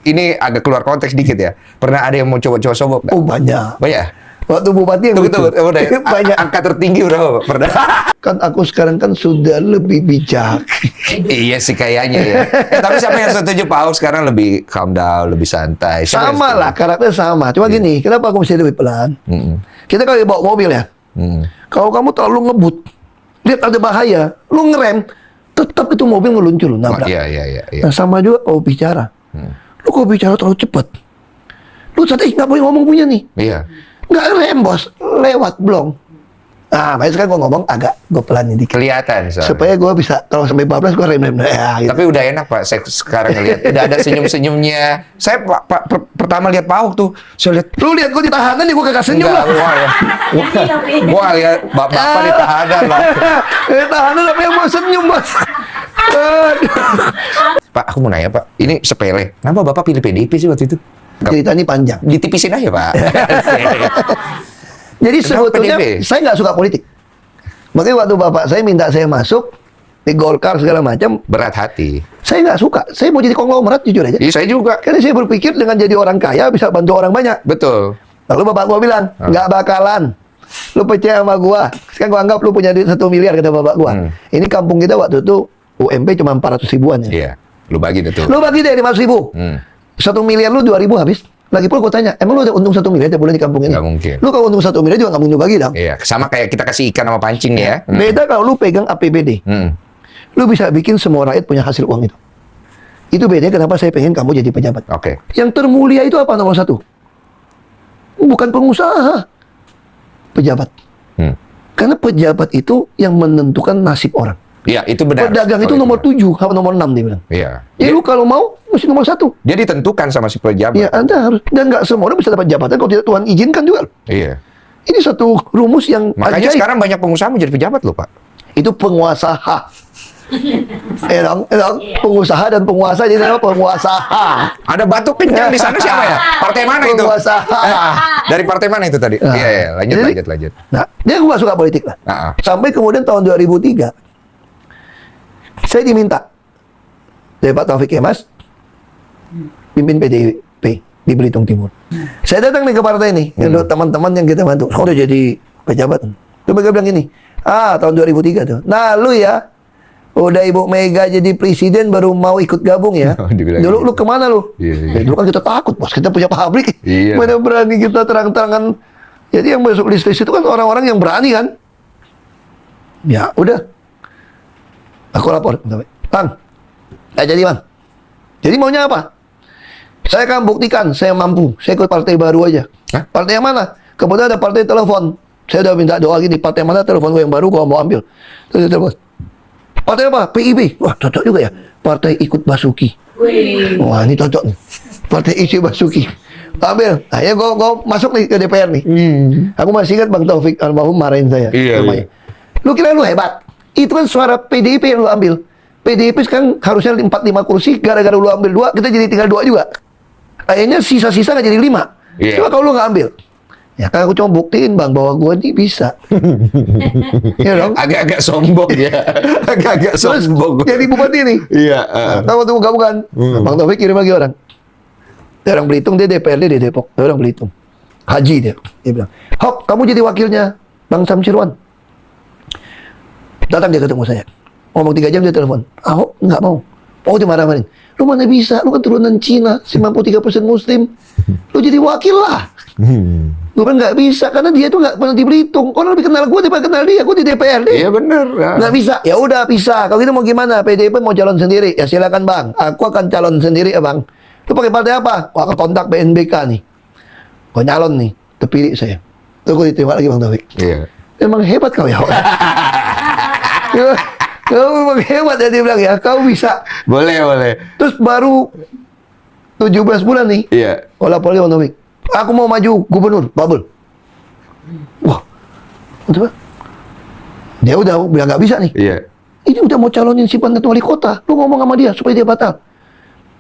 ini agak keluar konteks dikit ya. Pernah ada yang mau coba-coba sobok nggak? Oh banyak. Banyak. Waktu bupati yang Tunggu, udah. banyak. Angka tertinggi berapa, Pak? Pernah? Kan aku sekarang kan sudah lebih bijak. Iya sih kayaknya ya. Tapi siapa yang setuju Pak Ahok sekarang lebih calm down, lebih santai? Siapa yang Sama setuju? lah, karakter sama. Cuma gini, kenapa aku mesti lebih pelan? Kita kalau bawa mobil ya, kalau kamu terlalu ngebut, lihat ada bahaya, lu ngerem, tetap itu mobil meluncur, nabrak. Iya. Nah, sama juga kau bicara. Lu kau bicara terlalu cepat. Lu tadi nggak boleh ngomong punya nih. Iya. Nggak rem, bos. Lewat, belum. Nah, makanya sekarang gue ngomong agak gue pelan ini. Kelihatan soalnya. Supaya gue bisa, kalau sampai bablas gue rem. Ya, gitu. Tapi udah enak Pak, saya sekarang ngeliat. Udah ada senyum-senyumnya. Saya pertama lihat Pak Ahok tuh, saya lihat, Lu lihat gue di tahanan nih, gue kagak senyum lah. Wah ya. Wah lihat bapak di tahanan lah. Tahanan apa yang mau senyum, bos? Aduh. Pak, aku mau nanya Pak, ini sepele. Kenapa Bapak pilih PDIP sih waktu itu? Cerita ini panjang. Ditipisin aja Pak. Jadi Kenapa sebetulnya PDIP? saya nggak suka politik. Makanya waktu bapak saya minta saya masuk di Golkar segala macam, Berat hati. saya nggak suka. Saya mau jadi konglomerat jujur aja. Iya saya juga. Karena saya berpikir dengan jadi orang kaya bisa bantu orang banyak. Betul. Lalu bapak gua bilang, nggak bakalan. Lu percaya sama gua. Sekarang gua anggap lu punya duit 1 miliar, kata bapak gua. Ini kampung kita waktu itu UMP cuma 400 ribuan ya. Iya. Lu bagi deh tuh. Lu bagi deh 500 ribu. 1 miliar lu 2 ribu habis. Lagi pula gua tanya, emang lu ada untung 1 miliar tiap bulan di kampung ini? Nggak mungkin. Lu kalau untung 1 miliar juga nggak mungkin lu bagi dong. Iya. Sama kayak kita kasih ikan sama pancing ya. Beda kalau lu pegang APBD. Lu bisa bikin semua rakyat punya hasil uang itu. Itu bedanya kenapa saya pengen kamu jadi pejabat. Oke. Yang termulia itu apa nomor 1? Bukan pengusaha. Pejabat. Karena pejabat itu yang menentukan nasib orang. Iya, itu benar. Pedagang itu Kalau nomor 7, apa nomor 6 dia bilang. Iya. Jadi lu kalau mau, mesti nomor 1. Dia ditentukan sama si pejabat. Ya, Anda harus. Dan nggak semua orang bisa dapat jabatan kalau tidak Tuhan izinkan juga. Iya. Ini satu rumus yang Makanya ajaib. sekarang banyak pengusaha mau jadi pejabat loh Pak. Itu penguasa. dong, pengusaha dan penguasa jadi nama penguasa. Ada batu kencang di sana siapa ya? Partai mana itu? Penguasa. Dari partai mana itu tadi? Iya, lanjut. Nah, dia gak suka politik lah. Sampai kemudian tahun 2003, saya diminta dari Pak Taufik Kemas, pimpin PDIP di Belitung Timur. Saya datang nih ke partai ini, teman-teman yang kita bantu. Kau udah jadi pejabat. Terus mereka bilang gini, tahun 2003 tuh. Nah, lu ya, udah Ibu Mega jadi presiden baru mau ikut gabung ya. Dulu lu kemana lu? Iya. Dulu kan kita takut, bos. Kita punya pabrik. Iya. Mana berani kita terang-terangan. Jadi yang masuk list itu kan orang-orang yang berani kan. Ya, udah. Aku lapor. Bang, nggak jadi bang. Jadi maunya apa? Saya akan buktikan saya mampu. Saya ikut partai baru aja. Hah? Partai yang mana? Kemudian ada partai telepon. Saya udah minta doa gini. Partai mana telepon gue yang baru, gue mau ambil. Terus dia telepon. Partai apa? PIB. Wah, cocok juga ya. Partai ikut Basuki. Wah, ini cocok nih. Partai isi Basuki. Ambil. Akhirnya gue masuk nih ke DPR nih. Aku masih ingat Bang Taufik almarhum marahin saya. Iya. Lu kira lu hebat? Itu kan suara PDIP yang lu ambil. PDIP sekarang harusnya 45 kursi. Gara-gara lu ambil 2, kita jadi tinggal 2 juga. Akhirnya sisa-sisa nggak jadi 5. Iya. Coba kalau lu nggak ambil. Ya kan aku cuma buktiin bang bahwa gue ini bisa. Ya dong. Agak-agak sombong ya. Agak-agak Terus sombong. jadi bupati nih. Iya. Tahu waktu gabungan. Bang Taufik kirim lagi orang. Dia orang Belitung, dia DPRD di Depok. Dia orang Belitung. Haji dia. Dia bilang, Hok, kamu jadi wakilnya Bang Samsirwan. Datang dia ketemu saya. Ngomong 3 jam dia telepon. Ahok nggak mau. Oh dia marah-marahin. Lu mana bisa? Lu kan turunan Cina, 93% Muslim. Lu jadi wakil lah. Gue bilang nggak bisa karena dia tuh nggak pernah di Belitung. Orang lebih kenal gue daripada kenal dia. Gue di DPRD. Iya benar. Nggak bisa. Ya udah bisa. Kalau gitu mau gimana? PDIP mau calon sendiri. Ya silakan bang. Aku akan calon sendiri ya bang. Lu pakai partai apa? Wah, kontak BNBK nih. Gue nyalon nih. Terpilih saya. Terus gue diterima lagi Bang Taufik. Iya. Emang hebat kau ya. Kau memang hebat ya dia bilang ya. Kau bisa. Boleh. Terus baru 17 bulan nih. Iya. Olah Poli Bang Taufik. Aku mau maju gubernur, bubble. Wah. Coba. Dia udah bilang nggak bisa nih. Iya. Ini udah mau calonin si Pantat wali kota. Lu ngomong sama dia supaya dia batal.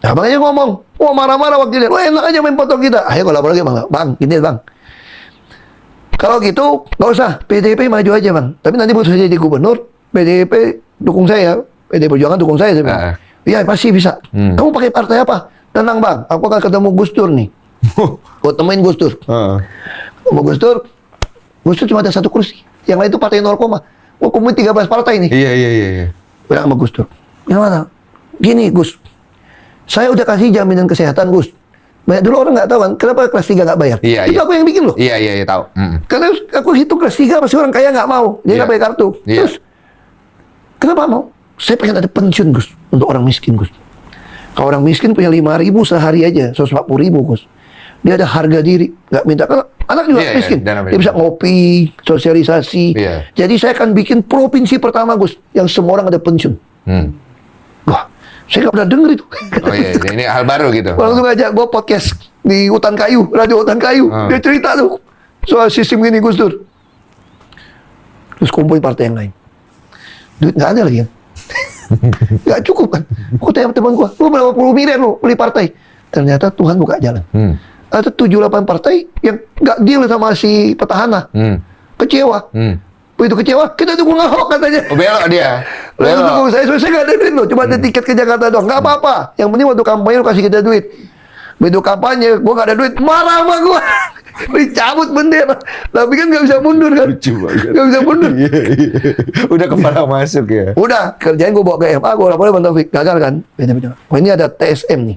Nah, makanya ngomong. Wah, marah-marah wakilnya. Lu enak aja main potong kita. Ayo kalau lagi bang, gini bang. Kalau gitu, nggak usah. PDIP maju aja bang. Tapi nanti buat saya jadi gubernur, PDIP dukung saya. PD Perjuangan dukung saya. Iya, pasti bisa. Kamu pakai partai apa? tenang bang, aku akan ketemu Gus Dur nih. Gue temuin Gus Dur. Ketemu Gus Dur cuma ada 1 kursi. Yang lain itu partai 0, gue kumpulin 13 partai nih. Iya. Bilang sama Gus Dur, gimana? Gini Gus, saya udah kasih jaminan kesehatan Gus. Banyak dulu orang nggak tahu kan, kenapa kelas 3 nggak bayar? Iya, itu aku yang bikin loh. Iya, tahu. Karena aku hitung kelas 3 masih orang kaya nggak mau, dia nggak bayar kartu. Terus, kenapa mau? Saya pengen ada pensiun Gus, untuk orang miskin Gus. Kalau orang miskin punya 5.000 sehari aja, 140.000 Gus. Dia ada harga diri, nggak minta. Karena anak juga miskin, dia bisa ngopi, sosialisasi. Jadi saya akan bikin provinsi pertama Gus, yang semua orang ada pensiun. Wah, saya nggak pernah denger itu. Oh iya, ini hal baru gitu. Langsung ngajak gue podcast di Hutan Kayu, radio Hutan Kayu. Dia cerita tuh soal sistem gini Gus Dur. Terus kumpulin partai yang lain. Duit nggak ada lagi kan? Nggak cukup kan? Aku tanya teman gue, lu berapa puluh miliar lu beli partai? Ternyata Tuhan buka jalan. Ada 7-8 partai yang nggak deal sama si petahana. Kecewa. Begitu kecewa, kita dukung Ahok katanya. Oh, belok dia. Lalu dukung saya nggak ada duit loh, cuma ada tiket ke Jakarta doang. Nggak apa-apa, yang penting waktu kampanye lu kasih kita duit. Begitu kampanye, gua nggak ada duit, marah sama gua. Dicabut bendera, tapi kan nggak bisa mundur kan? Lucu banget. Nggak bisa mundur. Udah kepala masuk ya. Udah, kerjain gua bawa ke MA, gua laporin Bang Taufik, gagal kan? Beda-beda. Oh, ini ada TSM nih.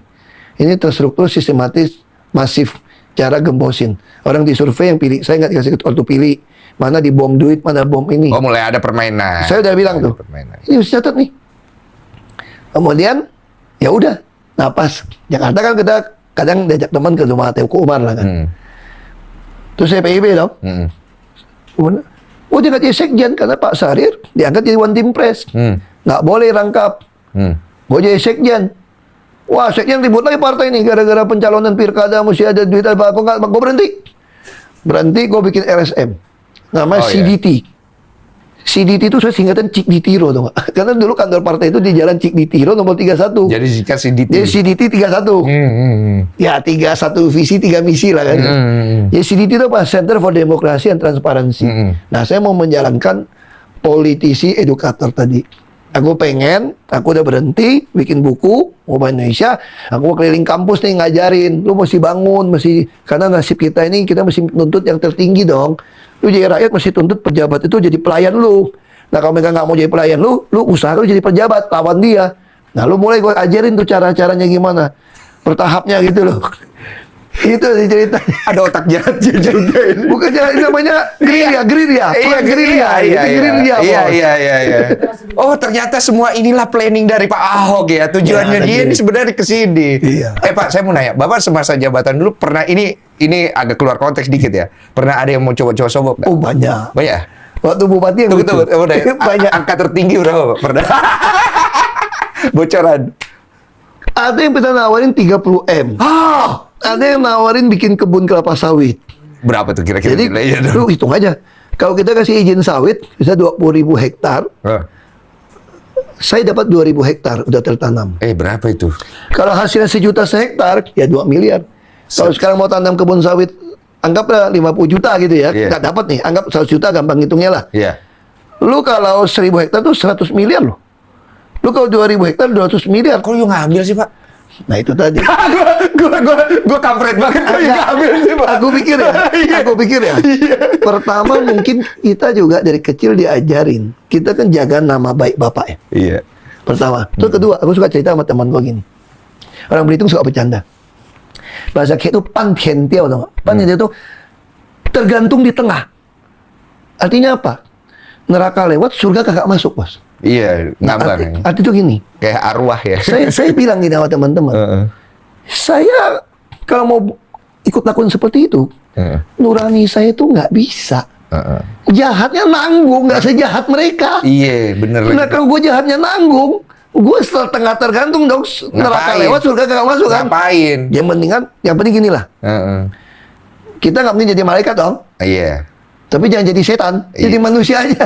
Ini terstruktur sistematis, masif, cara gembosin. Orang disurvei yang pilih, saya nggak dikasih waktu pilih. Mana di bom duit, mana bom ini. Oh, mulai ada permainan. Saya udah bilang tuh. Ini harus catat nih. Kemudian, ya udah, napas. Jakarta kan kita kadang diajak teman ke rumah Teuku Umar lah kan. Terus saya PIB dong. Kemudian, oh dia nggak jadi sekjen karena Pak Sarir diangkat jadi one team press. Nggak boleh rangkap. Gue jadi sekjen. Wah, sekjen ribut lagi partai ini gara-gara pencalonan pilkada mesti ada duit apa. Aku nggak, gue berhenti. Berhenti, gue bikin LSM. Namanya CDT. CDT itu saya singkatan Cik Ditiro tuh, Pak. Karena dulu kantor partai itu di Jalan Cik Ditiro nomor 31. Jadi jika CDT. Jadi CDT 31. Ya 31 visi 3 misi lah kan. Jadi CDT itu apa? Center for Democracy and Transparency. Nah, saya mau menjalankan politisi edukator tadi. Aku udah berhenti bikin buku Ubah Indonesia. Aku mau keliling kampus nih ngajarin. Lu mesti bangun, karena nasib kita ini kita mesti nuntut yang tertinggi dong. Lu jadi rakyat mesti tuntut pejabat itu jadi pelayan lu. Nah kalau mereka nggak mau jadi pelayan lu usaha lu jadi pejabat, lawan dia. Nah lu mulai gue ajarin tuh cara-caranya gimana. Bertahapnya gitu loh. Itu sih ceritanya. Ada otak jahatnya juga ini. Bukan jahat, namanya gerilya. Iya. Oh ternyata semua inilah planning dari Pak Ahok ya. Tujuannya dia ini sebenarnya ke sini. Iya. Pak, saya mau nanya, Bapak semasa jabatan dulu pernah ini agak keluar konteks dikit ya. Pernah ada yang mau coba-coba sobok nggak? Oh banyak. Banyak. Waktu bupati yang banyak. Angka tertinggi berapa Pak? Pernah. Bocoran. Ada yang pernah nawarin 30M. Ada yang nawarin bikin kebun kelapa sawit. Berapa tuh kira-kira? Jadi, lu hitung aja. Kalau kita kasih izin sawit, bisa 20.000 hektar. Saya dapat 2.000 hektar, udah tertanam. Berapa itu? Kalau hasilnya 1 juta sehektar, ya 2 miliar. Kalau sekarang mau tanam kebun sawit, anggaplah 50 juta gitu ya. Nggak dapat nih, anggap 100 juta gampang hitungnya lah. Lu kalau 1.000 hektar tuh 100 miliar loh. Lu kalau 2.000 hektar 200 miliar. Kok lu ngambil sih, Pak? Nah itu tadi. Gua kampret banget. Ngambil sih, Pak. Aku pikir ya. Pertama mungkin kita juga dari kecil diajarin. Kita kan jaga nama baik bapak ya. Iya. Pertama. Terus kedua, aku suka cerita sama teman gua gini. Orang Belitung suka bercanda. Bahasa kayak itu pan tian tiao, tau nggak? Pan tian tiao itu tergantung di tengah. Artinya apa? Neraka lewat, surga kagak masuk, Bos. Iya, ngambang. Arti itu gini. Kayak arwah ya. Saya bilang gini sama teman-teman. Saya kalau mau ikut lakukan seperti itu, nurani saya itu nggak bisa. Jahatnya nanggung, nggak sejahat mereka. Iya, bener. Nah kalau gue jahatnya nanggung, gue setengah tergantung dong. Neraka lewat, surga kagak masuk kan? Ngapain? Yang penting gini lah. Kita nggak mungkin jadi malaikat dong. Iya. Tapi jangan jadi setan, jadi manusia aja.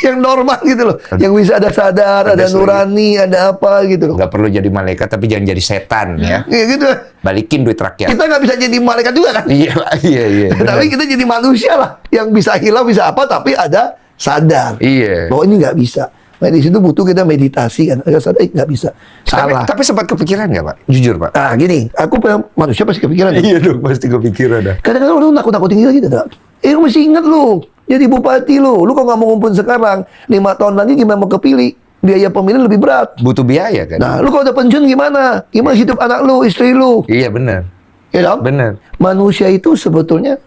Yang normal gitu loh. Yang bisa ada sadar, ada nurani, ada apa gitu loh. Nggak perlu jadi malaikat, tapi jangan jadi setan ya. Iya gitu. Balikin duit rakyat. Kita nggak bisa jadi malaikat juga kan? Iya. Tapi kita jadi manusia lah. Yang bisa hilang, bisa apa, tapi ada sadar. Iya. Bahwa ini nggak bisa. Nah, di situ butuh kita meditasi kan. Agak sadar, nggak bisa. Salah. Tapi sempat kepikiran nggak, Pak? Jujur, Pak. Nah, gini, aku manusia pasti kepikiran. Iya dong, pasti kepikiran dah. Kadang-kadang orang nakut-nakutin kita, dah. Lu mesti ingat lu, jadi bupati lu kalau nggak mau ngumpul sekarang, 5 tahun lagi gimana mau kepilih? Biaya pemilu lebih berat. Butuh biaya kan? Nah, lu kalau udah pensiun gimana? Gimana hidup anak lu, istri lu? Iya benar. Ya dong? Benar. Manusia itu sebetulnya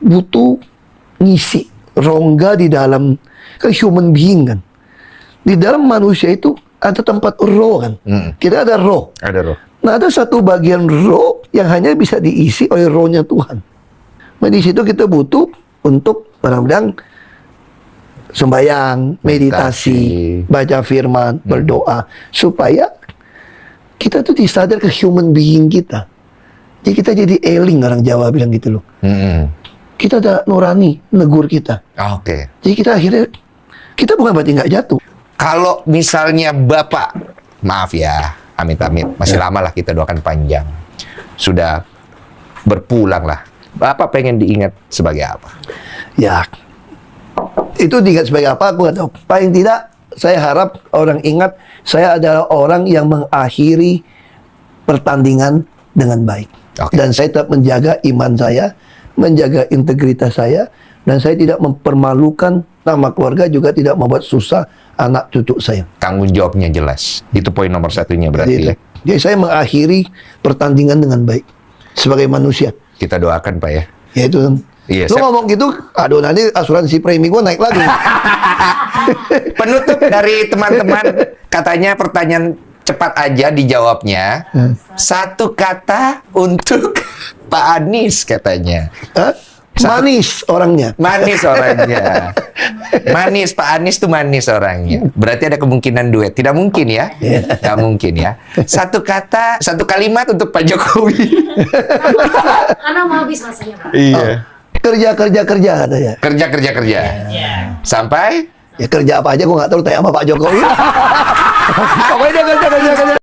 butuh ngisi rongga di dalam, kan human being kan. Di dalam manusia itu ada tempat roh kan. Kita ada roh. Ada roh. Nah, ada satu bagian roh yang hanya bisa diisi oleh rohnya Tuhan. Nah, di situ kita butuh untuk barang-barang sembahyang, meditasi, baca firman, berdoa, supaya kita tuh disadar ke human being kita. Jadi kita jadi eling, orang Jawa bilang gitu loh. Kita ada nurani, negur kita. Oke. Jadi kita akhirnya, kita bukan berarti nggak jatuh. Kalau misalnya Bapak, maaf ya, amit-amit, masih lama lah kita doakan panjang. Sudah berpulang lah. Bapak pengen diingat sebagai apa? Ya, itu diingat sebagai apa, aku nggak tahu. Paling tidak, saya harap orang ingat, saya adalah orang yang mengakhiri pertandingan dengan baik. Oke. Dan saya tetap menjaga iman saya, menjaga integritas saya, dan saya tidak mempermalukan nama keluarga, juga tidak membuat susah anak cucu saya. Tanggung jawabnya jelas. Itu poin nomor satunya berarti ya. Jadi saya mengakhiri pertandingan dengan baik sebagai manusia. Kita doakan Pak ya. Ya itu kan. Iya, Lu ngomong gitu, aduh nanti asuransi premi gue naik lagi. Penutup dari teman-teman, katanya pertanyaan cepat aja dijawabnya. Satu kata untuk Pak Anies katanya. Hah? Manis orangnya. Manis orangnya. Manis, Pak Anies tuh manis orangnya. Berarti ada kemungkinan duet. Tidak mungkin ya? Tidak mungkin ya. Satu kata, satu kalimat untuk Pak Jokowi. Karena mau habis masanya, Pak. Iya. Kerja katanya. Kerja. Sampai? Ya kerja apa aja gue nggak tahu, tanya sama Pak Jokowi. Pokoknya dia kerja.